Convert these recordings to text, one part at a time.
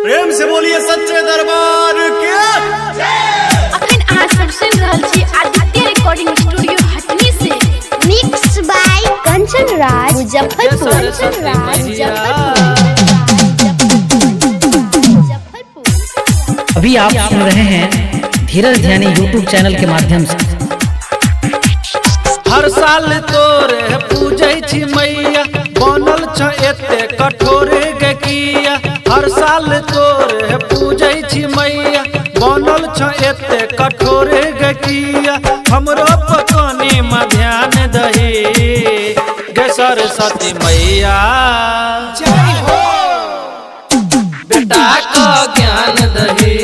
प्रेम से बोलिए सच्चे दरबार के। अखन अहाँ सब सुन रहल छी आदित्य रिकॉर्डिंग स्टूडियो हटनी से। Mix by Kanchan Raj Muzaffarpur. अभी आप सुन रहे हैं धीरज ध्यानी यूट्यूब चैनल के माध्यम से। हर साल तोरे पूजै छी मैया बनल छ एते कठोर गकिया। हर साल तोरे पूजै छी मैया बनल छ एते कठोर गकिया। हमरो पकनी में ध्यान दही गे सरस्वती मैया। जय हो बेटा का ज्ञान दही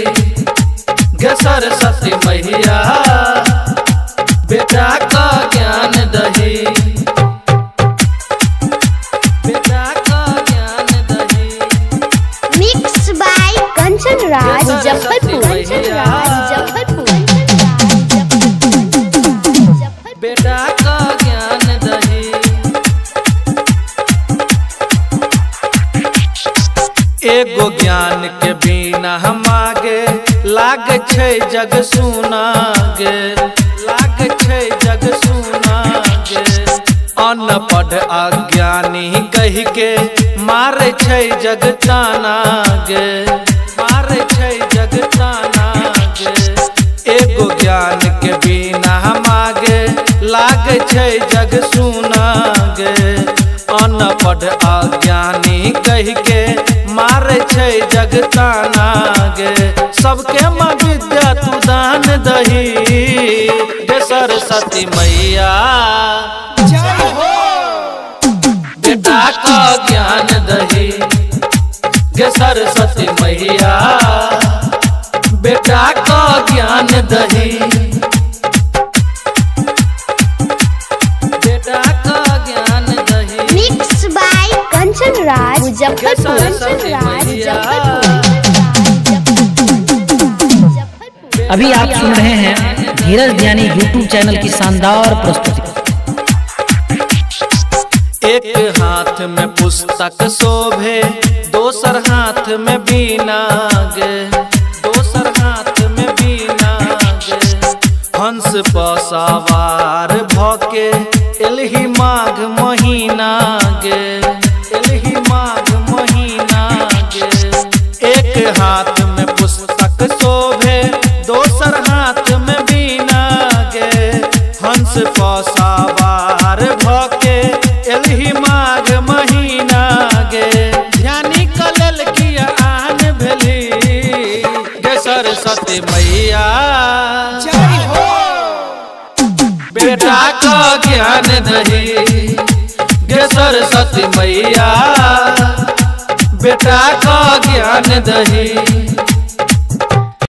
गे सरस्वती मैया। बेटा का ज्ञान दही, बेटा का ज्ञान दही। Mix by Kanchan Raj Muzaffarpur. बेटा का ज्ञान दही। एगो ज्ञान के बिना हम आगे लाग छै जग सुना गे। लाग छै जग सुना गे। अनपढ़ अज्ञानी कहि के मारे छै जग ताना गे। मारे छै जग ताना गे। एगो ज्ञान के बिना हम आगे लाग छै जग सुना गे। अनपढ़ अज्ञानी कहि के मारे छै जग ताना गे। सबके माँ विद्या तू दान दही गे सरस्वती मैया। जय हो बेटा का ज्ञान दही गे सरस्वती मैया। बेटा का ज्ञान दही। बेटा का ज्ञान दही। Mix by Kanchan Raj Muzaffarpur. अभी आप सुन रहे हैं धीरज ध्यानी यूट्यूब चैनल की शानदार प्रस्तुति। एक हाथ में पुस्तक शोभे दोसर हाथ में बीना गे। दोसर हाथ में बीना गे। हंस पर सवार भके एलही माघ महीना गे। एलही माघ महीना गे। एक हाथ में पुस्तक शोभे दोसर हाथ में बीना गे। हंस पर सवार भके एलही माघ महीना गे। ध्यानी कलल किया आन भेली गे सरस्वती मैया। जय हो बेटा का ज्ञान दही गे सरस्वती मैया। बेटा का ज्ञान दही।